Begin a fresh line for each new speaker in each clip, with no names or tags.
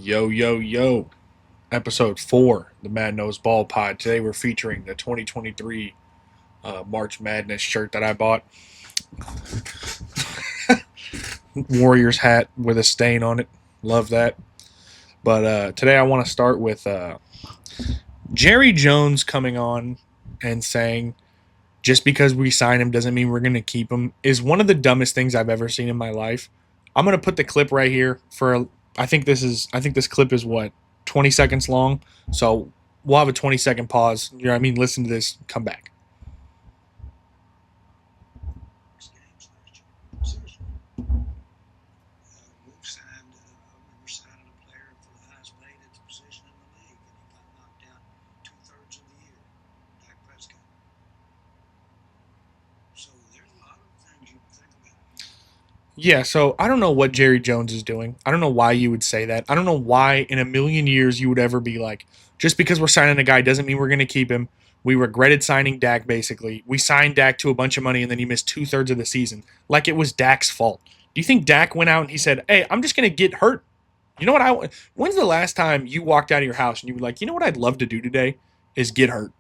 Yo, yo, yo. Episode 4, the MattKnowsBall Pod. Today we're featuring the 2023 March Madness shirt that I bought. Warriors hat with a stain on it. Love that. But today I want to start with Jerry Jones coming on and saying just because we sign him doesn't mean we're going to keep him is one of the dumbest things I've ever seen in my life. I'm going to put the clip right here for I think this clip is what 20 seconds long. So we'll have a 20-second pause. You know what I mean? Listen to this, come back. Yeah, so I don't know what Jerry Jones is doing. I don't know why you would say that. I don't know why in a million years you would ever be like, just because we're signing a guy doesn't mean we're going to keep him. We regretted signing Dak, basically. We signed Dak to a bunch of money, and then he missed two-thirds of the season. Like it was Dak's fault. Do you think Dak went out and he said, hey, I'm just going to get hurt? You know what when's the last time you walked out of your house and you were like, you know what I'd love to do today is get hurt?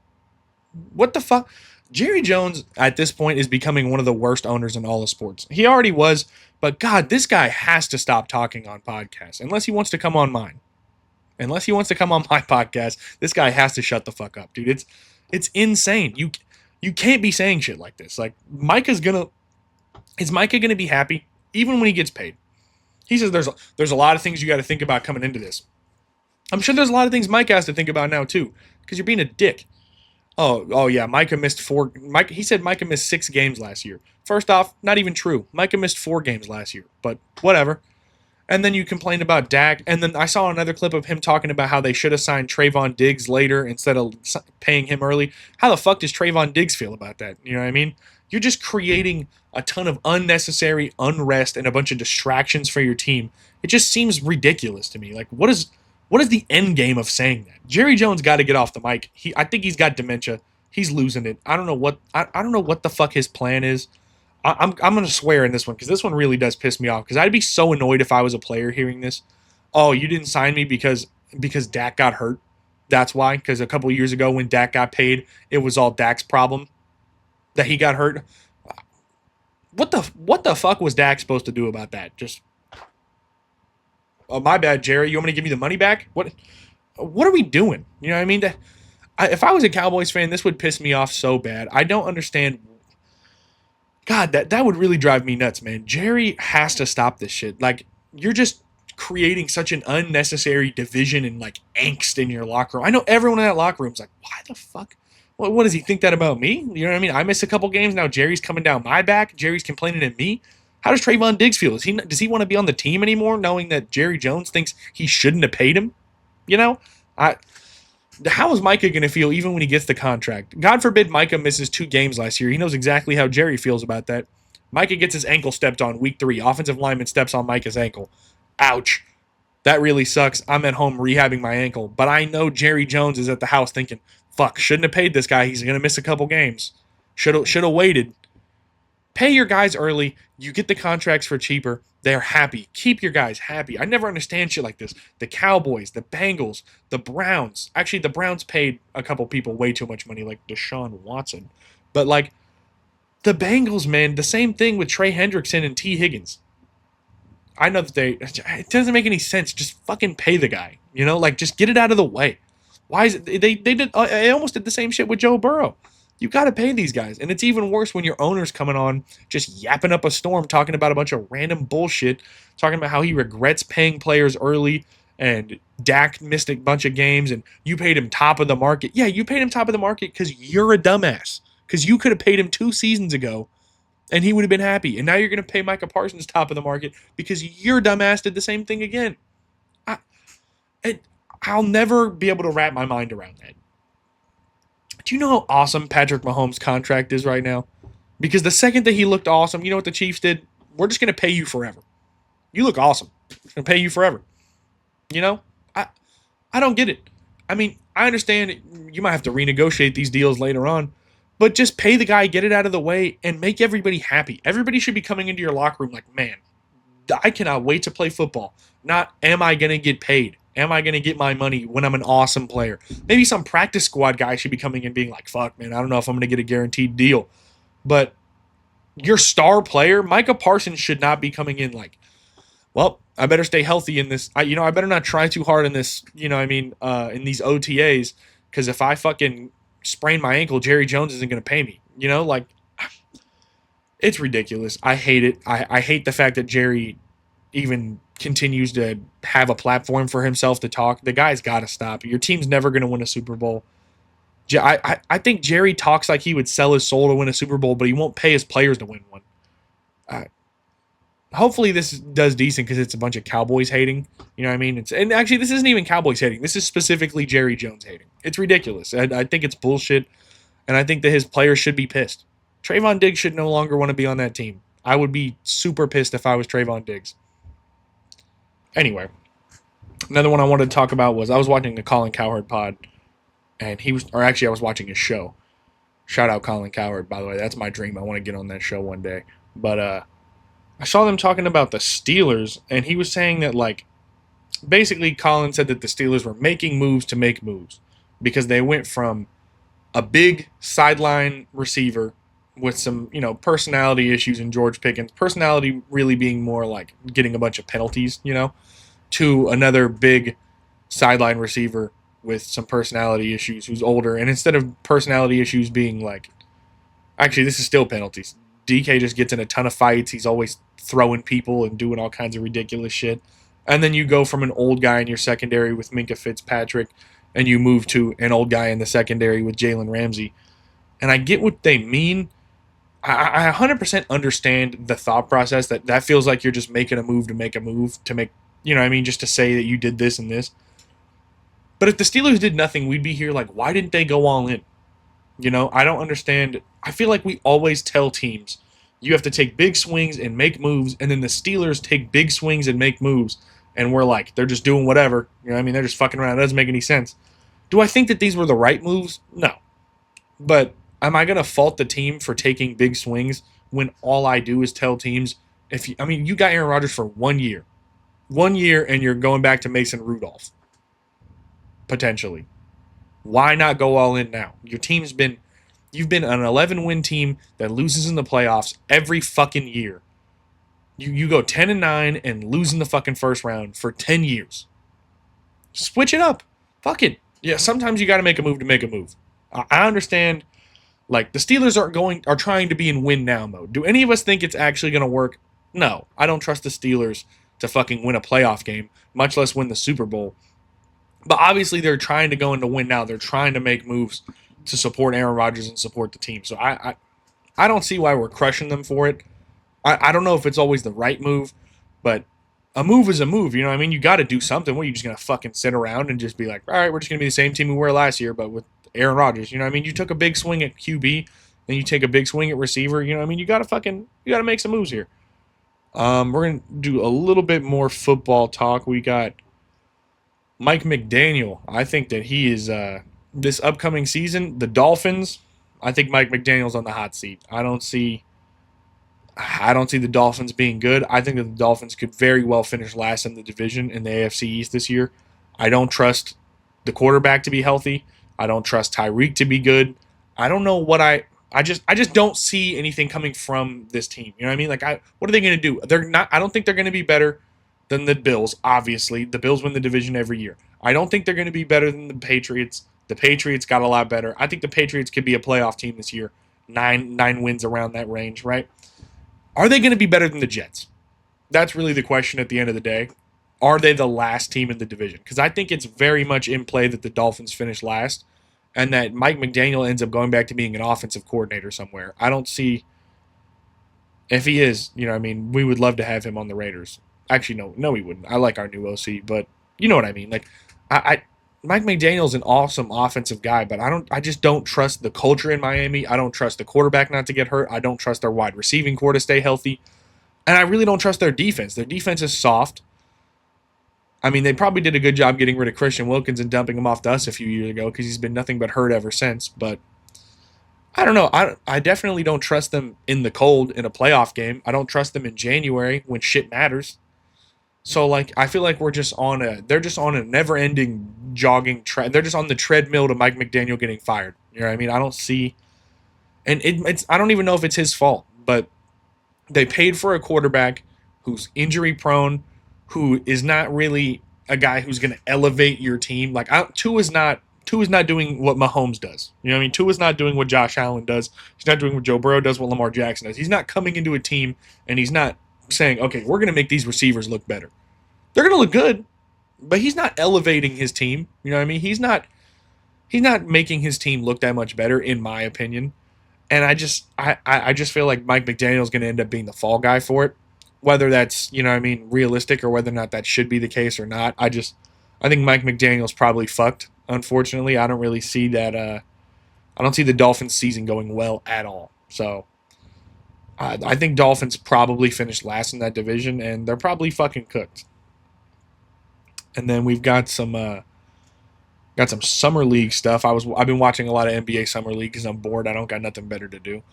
What the fuck? Jerry Jones at this point is becoming one of the worst owners in all of sports. He already was, but God, this guy has to stop talking on podcasts unless he wants to come on mine. Unless he wants to come on my podcast, this guy has to shut the fuck up, dude. It's insane. You can't be saying shit like this. Like is Micah gonna be happy even when he gets paid? He says there's a lot of things you got to think about coming into this. I'm sure there's a lot of things Mike has to think about now too, because you're being a dick. Oh yeah, Micah missed four. He said Micah missed 6 games last year. First off, not even true. Micah missed 4 games last year, but whatever. And then you complained about Dak, and then I saw another clip of him talking about how they should have signed Trayvon Diggs later instead of paying him early. How the fuck does Trayvon Diggs feel about that? You know what I mean? You're just creating a ton of unnecessary unrest and a bunch of distractions for your team. It just seems ridiculous to me. Like, what is the end game of saying that? Jerry Jones got to get off the mic. I think he's got dementia. He's losing it. I don't know what the fuck his plan is. I'm gonna swear in this one because this one really does piss me off. Because I'd be so annoyed if I was a player hearing this. Oh, you didn't sign me because Dak got hurt. That's why. Because a couple of years ago when Dak got paid, it was all Dak's problem that he got hurt. What the fuck was Dak supposed to do about that? Just oh, my bad, Jerry. You want me to give me the money back? What are we doing? You know what I mean? If I was a Cowboys fan, this would piss me off so bad. I don't understand. God, that would really drive me nuts, man. Jerry has to stop this shit. Like, you're just creating such an unnecessary division and, like, angst in your locker room. I know everyone in that locker room is like, why the fuck? What does he think that about me? You know what I mean? I missed a couple games. Now Jerry's coming down my back. Jerry's complaining at me. How does Trayvon Diggs feel? Does he want to be on the team anymore, knowing that Jerry Jones thinks he shouldn't have paid him? You know? How is Micah going to feel even when he gets the contract? God forbid Micah misses 2 games last year. He knows exactly how Jerry feels about that. Micah gets his ankle stepped on week 3. Offensive lineman steps on Micah's ankle. Ouch. That really sucks. I'm at home rehabbing my ankle. But I know Jerry Jones is at the house thinking, fuck, shouldn't have paid this guy. He's going to miss a couple games. Should have waited. Pay your guys early. You get the contracts for cheaper. They're happy. Keep your guys happy. I never understand shit like this. The Cowboys, the Bengals, the Browns. Actually, the Browns paid a couple people way too much money, like Deshaun Watson. But, like, the Bengals, man, the same thing with Trey Hendrickson and T. Higgins. I know that it doesn't make any sense. Just fucking pay the guy. You know, like, just get it out of the way. Why is it? They almost did the same shit with Joe Burrow. You got to pay these guys. And it's even worse when your owner's coming on just yapping up a storm, talking about a bunch of random bullshit, talking about how he regrets paying players early and Dak missed a bunch of games and you paid him top of the market. Yeah, you paid him top of the market because you're a dumbass. Because you could have paid him 2 seasons ago and he would have been happy. And now you're going to pay Micah Parsons top of the market because your dumbass did the same thing again. I'll never be able to wrap my mind around that. Do you know how awesome Patrick Mahomes' contract is right now? Because the second that he looked awesome, you know what the Chiefs did? We're just going to pay you forever. You look awesome. We're going to pay you forever. You know? I don't get it. I mean, I understand you might have to renegotiate these deals later on, but just pay the guy, get it out of the way, and make everybody happy. Everybody should be coming into your locker room like, man, I cannot wait to play football. Not, am I going to get paid? Am I going to get my money when I'm an awesome player? Maybe some practice squad guy should be coming in being like, fuck, man, I don't know if I'm going to get a guaranteed deal. But your star player, Micah Parsons, should not be coming in like, well, I better stay healthy in this. I better not try too hard in this, in these OTAs, because if I fucking sprain my ankle, Jerry Jones isn't going to pay me. Like, it's ridiculous. I hate it. I hate the fact that Jerry even continues to have a platform for himself to talk. The guy's got to stop. Your team's never going to win a Super Bowl. I think Jerry talks like he would sell his soul to win a Super Bowl, but he won't pay his players to win one. Hopefully this does decent because it's a bunch of Cowboys hating. You know what I mean? And actually, this isn't even Cowboys hating. This is specifically Jerry Jones hating. It's ridiculous. I think it's bullshit, and I think that his players should be pissed. Trayvon Diggs should no longer want to be on that team. I would be super pissed if I was Trayvon Diggs. Anyway, another one I wanted to talk about was I was watching the Colin Cowherd pod, and I was watching his show. Shout out Colin Cowherd, by the way. That's my dream. I want to get on that show one day. But I saw them talking about the Steelers, and he was saying that, like, basically Colin said that the Steelers were making moves to make moves because they went from a big sideline receiver with some, personality issues in George Pickens, personality really being more like getting a bunch of penalties, to another big sideline receiver with some personality issues who's older. And instead of personality issues being like, actually, this is still penalties. DK just gets in a ton of fights. He's always throwing people and doing all kinds of ridiculous shit. And then you go from an old guy in your secondary with Minkah Fitzpatrick, and you move to an old guy in the secondary with Jalen Ramsey. And I get what they mean. I 100% understand the thought process that feels like you're just making a move to make a move to make, just to say that you did this and this. But if the Steelers did nothing, we'd be here like, why didn't they go all in? I don't understand. I feel like we always tell teams you have to take big swings and make moves, and then the Steelers take big swings and make moves, and we're like, they're just doing whatever. They're just fucking around. It doesn't make any sense. Do I think that these were the right moves? No. But am I going to fault the team for taking big swings when all I do is tell teams, you got Aaron Rodgers for 1 year. 1 year, and you're going back to Mason Rudolph. Potentially. Why not go all in now? You've been an 11-win team that loses in the playoffs every fucking year. You go 10-9 and lose in the fucking first round for 10 years. Switch it up. Fuck it. Yeah, sometimes you got to make a move to make a move. I understand. Like, the Steelers are trying to be in win now mode. Do any of us think it's actually going to work? No. I don't trust the Steelers to fucking win a playoff game, much less win the Super Bowl. But obviously they're trying to go into win now. They're trying to make moves to support Aaron Rodgers and support the team. So I don't see why we're crushing them for it. I don't know if it's always the right move, but a move is a move. You got to do something. What, are you just going to fucking sit around and just be like, all right, we're just going to be the same team we were last year, but with Aaron Rodgers. You took a big swing at QB, then you take a big swing at receiver. You got to make some moves here. We're going to do a little bit more football talk. We got Mike McDaniel. I think that he is this upcoming season, the Dolphins. I think Mike McDaniel's on the hot seat. I don't see the Dolphins being good. I think that the Dolphins could very well finish last in the division in the AFC East this year. I don't trust the quarterback to be healthy. I don't trust Tyreek to be good. I don't know what I just don't see anything coming from this team. You know what I mean? Like, what are they going to do? They're not. I don't think they're going to be better than the Bills. Obviously, the Bills win the division every year. I don't think they're going to be better than the Patriots. The Patriots got a lot better. I think the Patriots could be a playoff team this year. Nine wins around that range, right? Are they going to be better than the Jets? That's really the question at the end of the day. Are they the last team in the division? Because I think it's very much in play that the Dolphins finish last and that Mike McDaniel ends up going back to being an offensive coordinator somewhere. I don't see, if he is, we would love to have him on the Raiders. Actually, no, he wouldn't. I like our new OC, but you know what I mean. Like, Mike McDaniel's an awesome offensive guy, but I just don't trust the culture in Miami. I don't trust the quarterback not to get hurt. I don't trust their wide receiving core to stay healthy. And I really don't trust their defense. Their defense is soft. They probably did a good job getting rid of Christian Wilkins and dumping him off to us a few years ago because he's been nothing but hurt ever since. But I don't know. I definitely don't trust them in the cold in a playoff game. I don't trust them in January when shit matters. So like I feel like they're just on a never ending jogging tread. They're just on the treadmill to Mike McDaniel getting fired. You know what I mean? I don't see, and it's I don't even know if it's his fault, but they paid for a quarterback who's injury prone, who is not really a guy who's going to elevate your team. Like Tua is not doing what Mahomes does. You know what I mean? Tua is not doing what Josh Allen does. He's not doing what Joe Burrow does, what Lamar Jackson does. He's not coming into a team and he's not saying, okay, we're going to make these receivers look better. They're going to look good, but he's not elevating his team. You know what I mean? He's not making his team look that much better, in my opinion. And I just feel like Mike McDaniel's going to end up being the fall guy for it, whether that's you know what I mean realistic or whether or not that should be the case or not. I think Mike McDaniel's probably fucked. Unfortunately, I don't really see that. I don't see the Dolphins season going well at all. So I think Dolphins probably finished last in that division, and they're probably fucking cooked. And then we've got some summer league stuff. I've been watching a lot of NBA summer league because I'm bored. I don't got nothing better to do.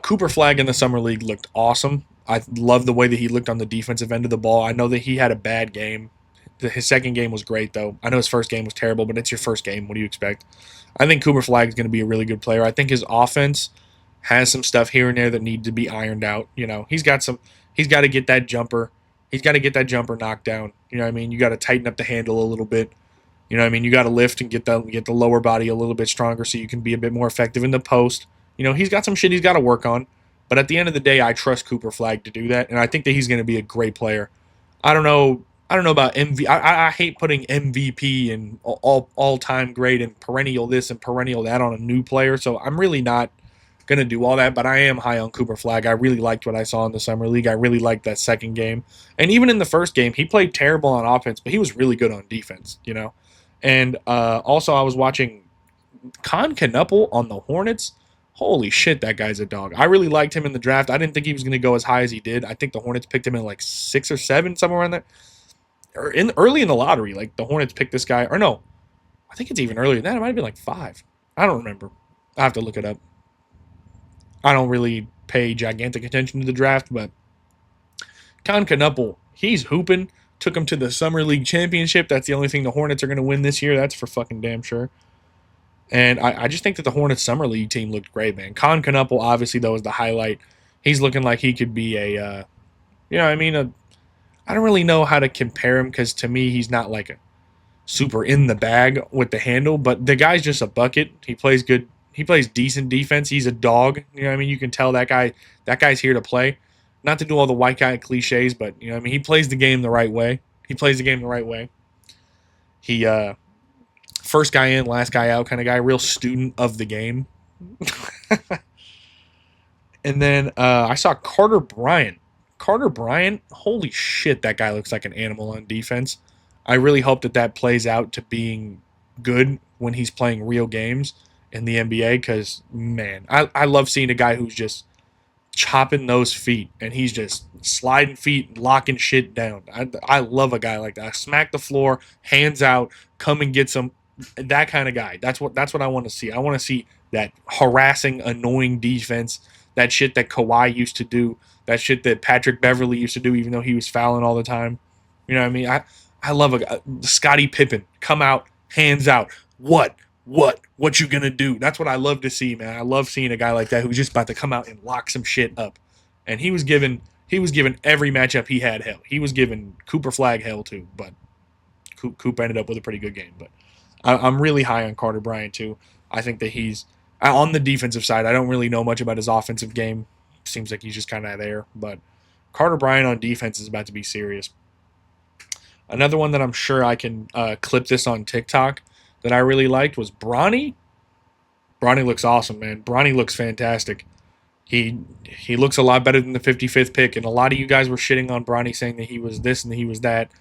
Cooper Flag in the summer league looked awesome. I love the way that he looked on the defensive end of the ball. I know that he had a bad game. His second game was great though. I know his first game was terrible, but it's your first game. What do you expect? I think Cooper Flag is going to be a really good player. I think his offense has some stuff here and there that need to be ironed out. You know, he's got to get that jumper. He's got to get that jumper knocked down. You know what I mean? You got to tighten up the handle a little bit. You know what I mean? You got to lift and get the lower body a little bit stronger so you can be a bit more effective in the post. You know, he's got some shit he's got to work on. But at the end of the day, I trust Cooper Flag to do that, and I think that he's going to be a great player. I don't know. I don't know about MVP. I hate putting MVP and all time great and perennial this and perennial that on a new player. So I'm really not gonna do all that. But I am high on Cooper Flag. I really liked what I saw in the summer league. I really liked that second game, and even in the first game, he played terrible on offense, but he was really good on defense. You know, and also I was watching Con Knuppel on the Hornets. Holy shit, that guy's a dog. I really liked him in the draft. I didn't think he was going to go as high as he did. I think the Hornets picked him in like 6 or 7, somewhere around there. Or early in the lottery, like the Hornets picked this guy. Or no, I think it's even earlier than that. It might have been like 5. I don't remember. I have to look it up. I don't really pay gigantic attention to the draft, but Con Knuppel, he's hooping. Took him to the Summer League Championship. That's the only thing the Hornets are going to win this year. That's for fucking damn sure. And I just think that the Hornets Summer League team looked great, man. Con Knuppel, obviously, though, is the highlight. He's looking like he could be you know what I mean? I don't really know how to compare him because to me, he's not like a super in the bag with the handle, but the guy's just a bucket. He plays good. He plays decent defense. He's a dog. You know what I mean? You can tell that guy's here to play. Not to do all the white guy cliches, but you know what I mean? He plays the game the right way. He plays the game the right way. He first guy in, last guy out kind of guy, real student of the game. And then I saw Carter Bryant. Carter Bryant, holy shit, that guy looks like an animal on defense. I really hope that plays out to being good when he's playing real games in the NBA because, man, I love seeing a guy who's just chopping those feet and he's just sliding feet, locking shit down. I love a guy like that. Smack the floor, hands out, come and get some. That kind of guy. That's what I want to see. I want to see that harassing, annoying defense. That shit that Kawhi used to do. That shit that Patrick Beverly used to do, even though he was fouling all the time. You know what I mean? I love Scottie Pippen. Come out, hands out. What you gonna do? That's what I love to see, man. I love seeing a guy like that who's just about to come out and lock some shit up. And he was given every matchup he had hell. He was given Cooper Flag hell too, but Coop ended up with a pretty good game. But I'm really high on Carter Bryant too. I think that he's on the defensive side. I don't really know much about his offensive game. Seems like he's just kind of there. But Carter Bryant on defense is about to be serious. Another one that I'm sure I can clip this on TikTok that I really liked was Bronny. Bronny looks awesome, man. Bronny looks fantastic. He looks a lot better than the 55th pick, and a lot of you guys were shitting on Bronny saying that he was this and that he was that.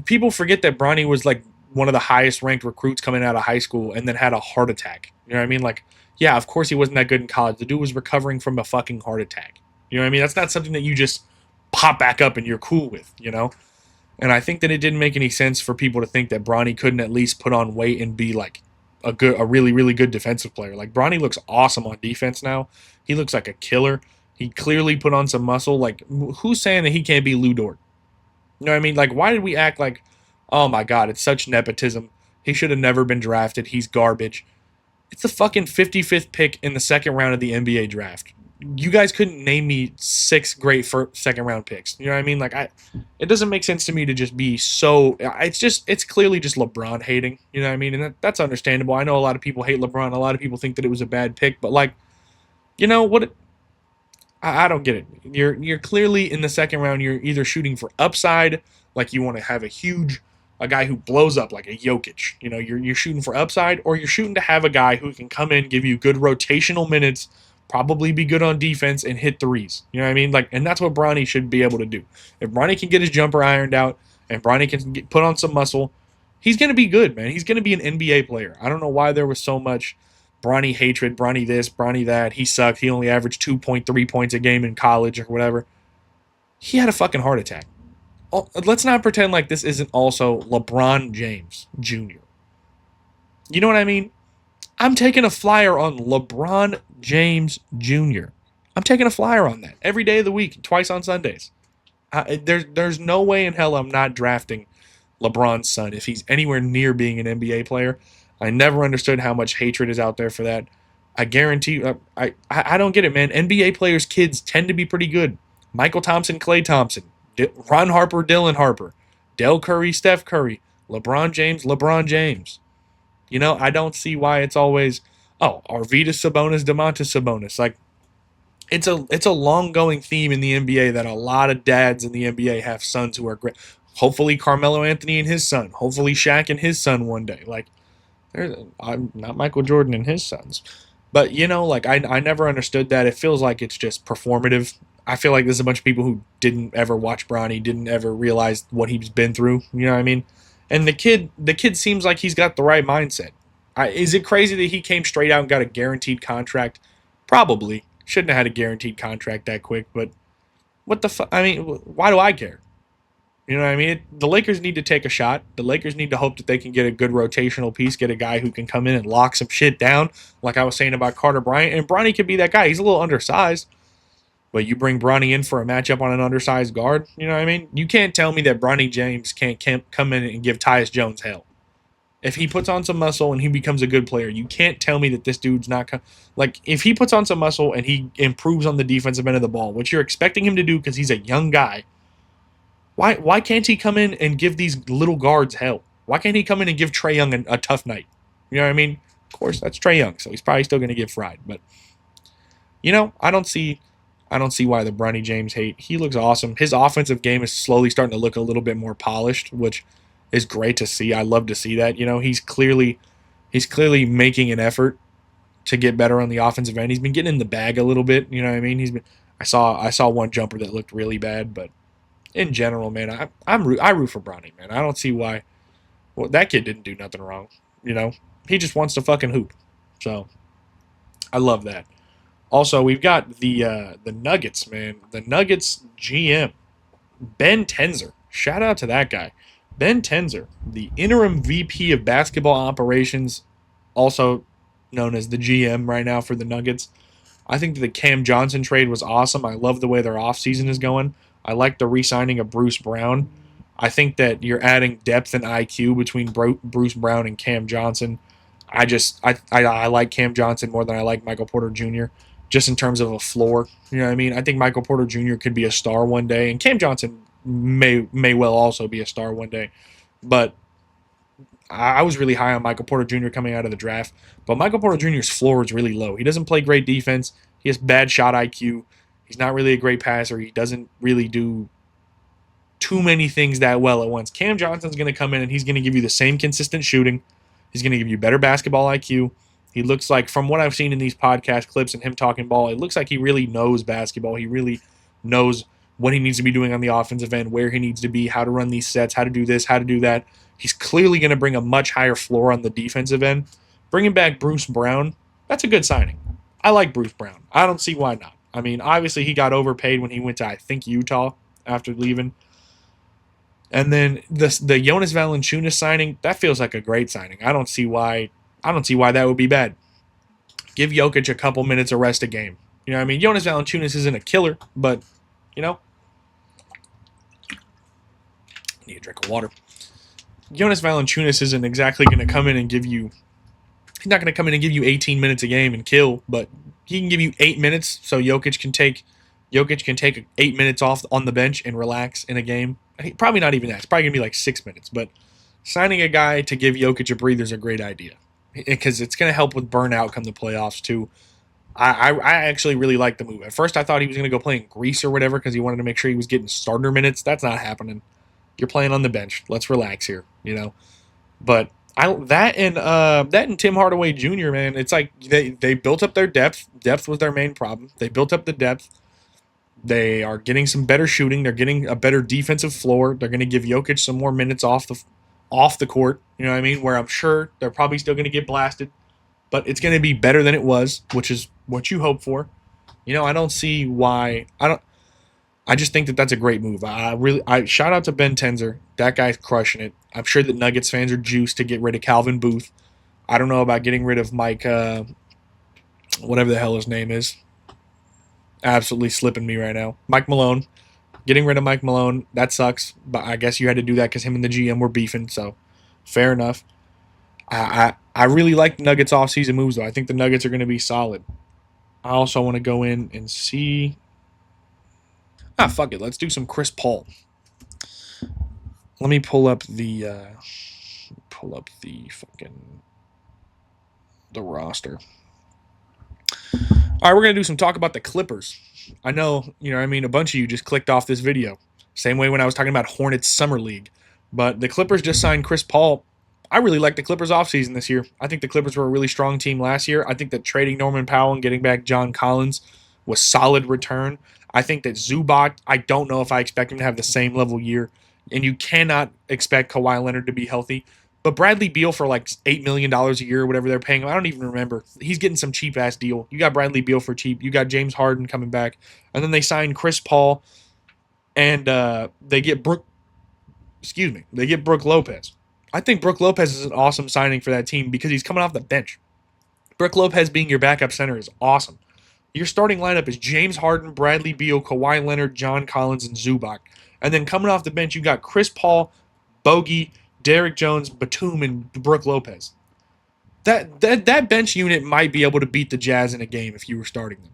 People forget that Bronny was like one of the highest ranked recruits coming out of high school and then had a heart attack. You know what I mean? Like, yeah, of course he wasn't that good in college. The dude was recovering from a fucking heart attack. You know what I mean? That's not something that you just pop back up and you're cool with, you know? And I think that it didn't make any sense for people to think that Bronny couldn't at least put on weight and be like a really, really good defensive player. Like Bronny looks awesome on defense now. He looks like a killer. He clearly put on some muscle. Like, who's saying that he can't be Lou Dort? You know what I mean? Like, why did we act like, oh my God, it's such nepotism. He should have never been drafted. He's garbage. It's the fucking 55th pick in the second round of the NBA draft. You guys couldn't name me six great first, second round picks. You know what I mean? Like, it doesn't make sense to me to just be so. It's clearly just LeBron hating. You know what I mean? And that's understandable. I know a lot of people hate LeBron. A lot of people think that it was a bad pick, but like, you know what? I don't get it. You're clearly in the second round. You're either shooting for upside, like you want to have a guy who blows up like a Jokic. You know, you're shooting for upside, or you're shooting to have a guy who can come in, give you good rotational minutes, probably be good on defense and hit threes. You know what I mean? Like, and that's what Bronny should be able to do. If Bronny can get his jumper ironed out and Bronny can put on some muscle, he's gonna be good, man. He's gonna be an NBA player. I don't know why there was so much Bronny hatred, Bronny this, Bronny that. He sucked. He only averaged 2.3 points a game in college or whatever. He had a fucking heart attack. Oh, let's not pretend like this isn't also LeBron James Jr. You know what I mean? I'm taking a flyer on LeBron James Jr. I'm taking a flyer on that every day of the week, twice on Sundays. There's no way in hell I'm not drafting LeBron's son if he's anywhere near being an NBA player. I never understood how much hatred is out there for that. I guarantee you, I don't get it, man. NBA players' kids tend to be pretty good. Michael Thompson, Klay Thompson, Ron Harper, Dylan Harper, Del Curry, Steph Curry, LeBron James, LeBron James. You know, I don't see why it's always, oh, Arvydas Sabonis, Domantas Sabonis. Like, it's a long going theme in the NBA that a lot of dads in the NBA have sons who are great. Hopefully Carmelo Anthony and his son. Hopefully Shaq and his son one day. Like, I'm not Michael Jordan and his sons. But you know, like I never understood that. It feels like it's just performative. I feel like there's a bunch of people who didn't ever watch Bronny, didn't ever realize what he's been through. You know what I mean? And the kid seems like he's got the right mindset. Is it crazy that he came straight out and got a guaranteed contract? Probably shouldn't have had a guaranteed contract that quick. But what the fuck? I mean, why do I care? You know what I mean? The Lakers need to take a shot. The Lakers need to hope that they can get a good rotational piece, get a guy who can come in and lock some shit down, like I was saying about Carter Bryant. And Bronny could be that guy. He's a little undersized, but you bring Bronny in for a matchup on an undersized guard. You know what I mean? You can't tell me that Bronny James can't come in and give Tyus Jones hell. If he puts on some muscle and he becomes a good player, you can't tell me that this dude's not like if he puts on some muscle and he improves on the defensive end of the ball, which you're expecting him to do because he's a young guy. Why can't he come in and give these little guards hell? Why can't he come in and give Trae Young a tough night? You know what I mean? Of course, that's Trae Young, so he's probably still going to get fried. But you know, I don't see why the Bronny James hate. He looks awesome. His offensive game is slowly starting to look a little bit more polished, which is great to see. I love to see that. You know, he's clearly making an effort to get better on the offensive end. He's been getting in the bag a little bit. You know what I mean? I saw one jumper that looked really bad, but in general, man, I root for Bronny, man. I don't see why. Well, that kid didn't do nothing wrong. You know, he just wants to fucking hoop. So I love that. Also, we've got the Nuggets, man. The Nuggets GM Ben Tenzer. Shout out to that guy, Ben Tenzer, the interim VP of basketball operations, also known as the GM right now for the Nuggets. I think the Cam Johnson trade was awesome. I love the way their offseason is going. I like the re signing of Bruce Brown. I think that you're adding depth and IQ between Bruce Brown and Cam Johnson. I like Cam Johnson more than I like Michael Porter Jr. just in terms of a floor. You know what I mean? I think Michael Porter Jr. could be a star one day, and Cam Johnson may well also be a star one day. But I was really high on Michael Porter Jr. coming out of the draft, but Michael Porter Jr.'s floor is really low. He doesn't play great defense. He has bad shot IQ. He's not really a great passer. He doesn't really do too many things that well at once. Cam Johnson's going to come in and he's going to give you the same consistent shooting. He's going to give you better basketball IQ. He looks like, from what I've seen in these podcast clips and him talking ball, it looks like he really knows basketball. He really knows what he needs to be doing on the offensive end, where he needs to be, how to run these sets, how to do this, how to do that. He's clearly going to bring a much higher floor on the defensive end. Bringing back Bruce Brown, that's a good signing. I like Bruce Brown. I don't see why not. I mean, obviously he got overpaid when he went to, I think, Utah after leaving. And then the Jonas Valanciunas signing, that feels like a great signing. I don't see why that would be bad. Give Jokic a couple minutes of rest a game. You know what I mean? Jonas Valanciunas isn't a killer, but you know, I need a drink of water. Jonas Valanciunas isn't exactly going to come in and give you. He's not going to come in and give you 18 minutes a game and kill, but he can give you 8 minutes, so Jokic can take 8 minutes off on the bench and relax in a game. Probably not even that. It's probably going to be like 6 minutes, but signing a guy to give Jokic a breather is a great idea because it's going to help with burnout come the playoffs too. I actually really like the move. At first, I thought he was going to go play in Greece or whatever because he wanted to make sure he was getting starter minutes. That's not happening. You're playing on the bench. Let's relax here, you know. But that and Tim Hardaway Jr. Man, it's like they built up their depth. Depth was their main problem. They built up the depth. They are getting some better shooting. They're getting a better defensive floor. They're going to give Jokic some more minutes off the court. You know what I mean? Where I'm sure they're probably still going to get blasted, but it's going to be better than it was, which is what you hope for. You know, I don't see why. I just think that that's a great move. I shout out to Ben Tenzer. That guy's crushing it. I'm sure that Nuggets fans are juiced to get rid of Calvin Booth. I don't know about getting rid of Mike, whatever the hell his name is. Absolutely slipping me right now. Mike Malone. Getting rid of Mike Malone, that sucks. But I guess you had to do that because him and the GM were beefing. So, fair enough. I really like the Nuggets offseason moves, though. I think the Nuggets are going to be solid. I also want to go in and see. Fuck it. Let's do some Chris Paul. Let me pull up the fucking the roster. All right, we're gonna do some talk about the Clippers. I know, a bunch of you just clicked off this video. Same way when I was talking about Hornets Summer League. But the Clippers just signed Chris Paul. I really like the Clippers offseason this year. I think the Clippers were a really strong team last year. I think that trading Norman Powell and getting back John Collins was solid return. I think that Zubac, I don't know if I expect him to have the same level year. And you cannot expect Kawhi Leonard to be healthy. But Bradley Beal for like $8 million a year or whatever they're paying him, I don't even remember. He's getting some cheap-ass deal. You got Bradley Beal for cheap. You got James Harden coming back. And then they signed Chris Paul, and they get Brook Lopez. I think Brook Lopez is an awesome signing for that team because he's coming off the bench. Brook Lopez being your backup center is awesome. Your starting lineup is James Harden, Bradley Beal, Kawhi Leonard, John Collins, and Zubac. And then coming off the bench, you got Chris Paul, Bogey, Derrick Jones, Batum, and Brook Lopez. That bench unit might be able to beat the Jazz in a game if you were starting them.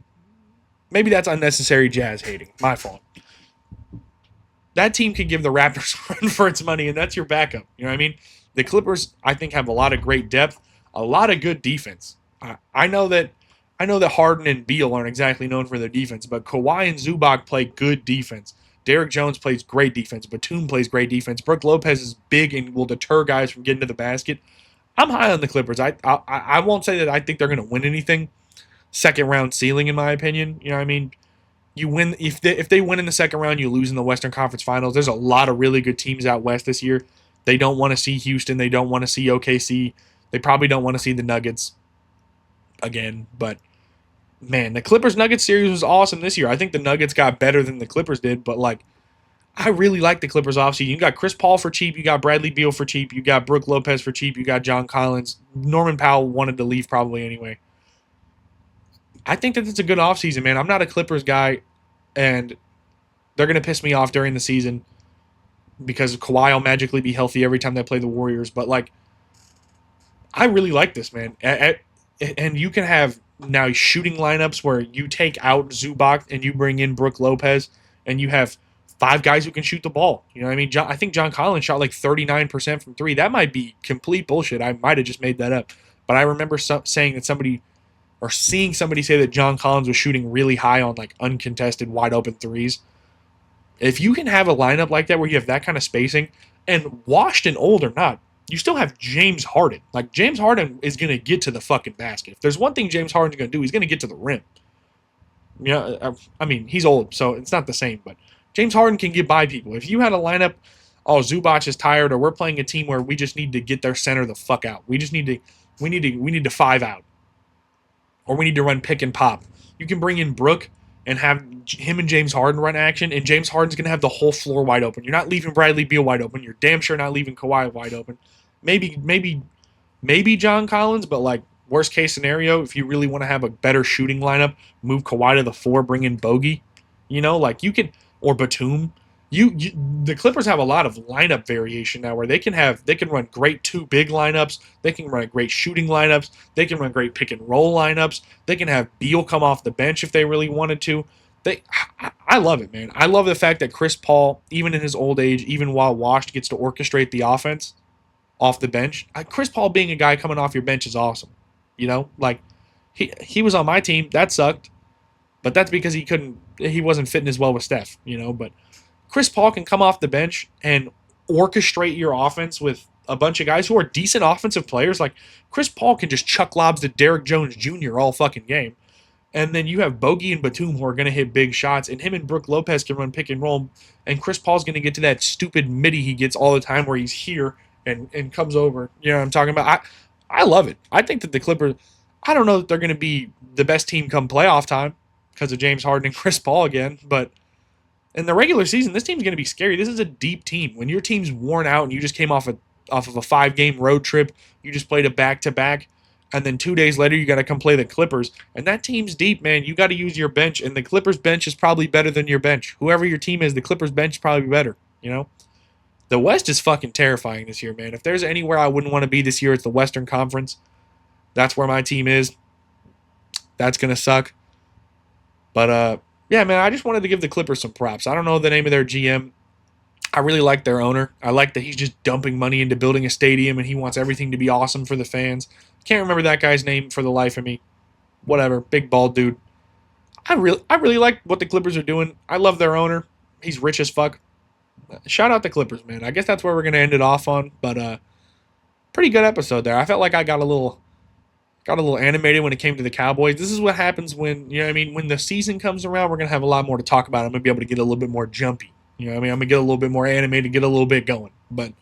Maybe that's unnecessary Jazz hating. My fault. That team could give the Raptors a run for its money, and that's your backup. You know what I mean? The Clippers, I think, have a lot of great depth, a lot of good defense. I know that Harden and Beal aren't exactly known for their defense, but Kawhi and Zubac play good defense. Derrick Jones plays great defense. Batum plays great defense. Brook Lopez is big and will deter guys from getting to the basket. I'm high on the Clippers. I won't say that I think they're going to win anything. Second round ceiling, in my opinion. You know what I mean? You win if they win in the second round, you lose in the Western Conference Finals. There's a lot of really good teams out west this year. They don't want to see Houston. They don't want to see OKC. They probably don't want to see the Nuggets again. But man, the Clippers-Nuggets series was awesome this year. I think the Nuggets got better than the Clippers did, but I really like the Clippers offseason. You got Chris Paul for cheap. You got Bradley Beal for cheap. You got Brook Lopez for cheap. You got John Collins. Norman Powell wanted to leave probably anyway. I think that it's a good offseason, man. I'm not a Clippers guy, and they're going to piss me off during the season because Kawhi will magically be healthy every time they play the Warriors. But, I really like this, man. And you can have now shooting lineups where you take out Zubac and you bring in Brook Lopez, and you have 5 guys who can shoot the ball. You know what I mean? I think John Collins shot 39% from 3. That might be complete bullshit. I might have just made that up. But I remember saying that seeing somebody say that John Collins was shooting really high on uncontested wide open threes. If you can have a lineup like that where you have that kind of spacing, and washed and old or not, you still have James Harden. James Harden is going to get to the fucking basket. If there's one thing James Harden's going to do, he's going to get to the rim. Yeah, I mean, he's old, so it's not the same, but James Harden can get by people. If you had a lineup, Zubac is tired, or we're playing a team where we just need to get their center the fuck out. We need to 5 out. Or we need to run pick and pop. You can bring in Brook and have him and James Harden run action, and James Harden's going to have the whole floor wide open. You're not leaving Bradley Beal wide open. You're damn sure not leaving Kawhi wide open. Maybe John Collins, but worst case scenario, if you really want to have a better shooting lineup, move Kawhi to the 4, bring in Bogey. You can, or Batum, you the Clippers have a lot of lineup variation now where they can run great two big lineups, they can run great shooting lineups, they can run great pick and roll lineups, they can have Beal come off the bench if they really wanted to. I love it, man. I love the fact that Chris Paul, even in his old age, even while washed, gets to orchestrate the offense off the bench. Chris Paul being a guy coming off your bench is awesome. You know, like he was on my team. That sucked, but that's because he wasn't fitting as well with Steph. You know, but Chris Paul can come off the bench and orchestrate your offense with a bunch of guys who are decent offensive players. Like Chris Paul can just chuck lobs to Derrick Jones Jr. all fucking game. And then you have Bogey and Batum who are going to hit big shots, and him and Brook Lopez can run pick and roll. And Chris Paul's going to get to that stupid midi he gets all the time where he's here and comes over. You know what I'm talking about? I love it. I think that the Clippers, I don't know that they're going to be the best team come playoff time because of James Harden and Chris Paul again, but in the regular season, this team's going to be scary. This is a deep team. When your team's worn out and you just came off of a 5-game road trip, you just played a back-to-back, and then 2 days later you got to come play the Clippers, and that team's deep, man. You got to use your bench, and the Clippers bench is probably better than your bench. Whoever your team is, the Clippers bench is probably better, you know? The West is fucking terrifying this year, man. If there's anywhere I wouldn't want to be this year, it's the Western Conference. That's where my team is. That's going to suck. But, yeah, man, I just wanted to give the Clippers some props. I don't know the name of their GM. I really like their owner. I like that he's just dumping money into building a stadium and he wants everything to be awesome for the fans. Can't remember that guy's name for the life of me. Whatever, big bald dude. I really like what the Clippers are doing. I love their owner. He's rich as fuck. Shout out the Clippers, man. I guess that's where we're gonna end it off on. But pretty good episode there. I felt like I got a little animated when it came to the Cowboys. This is what happens when, you know what I mean, when the season comes around, we're going to have a lot more to talk about. I'm going to be able to get a little bit more jumpy. You know what I mean? I'm going to get a little bit more animated, get a little bit going. But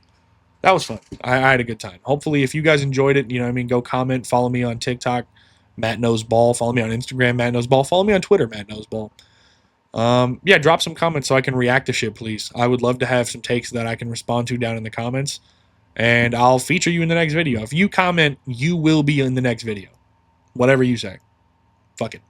that was fun. I had a good time. Hopefully, if you guys enjoyed it, you know what I mean, go comment, follow me on TikTok, Matt Knows Ball. Follow me on Instagram, Matt Knows Ball. Follow me on Twitter, Matt Knows Ball. Yeah, drop some comments so I can react to shit, please. I would love to have some takes that I can respond to down in the comments. And I'll feature you in the next video. If you comment, you will be in the next video. Whatever you say. Fuck it.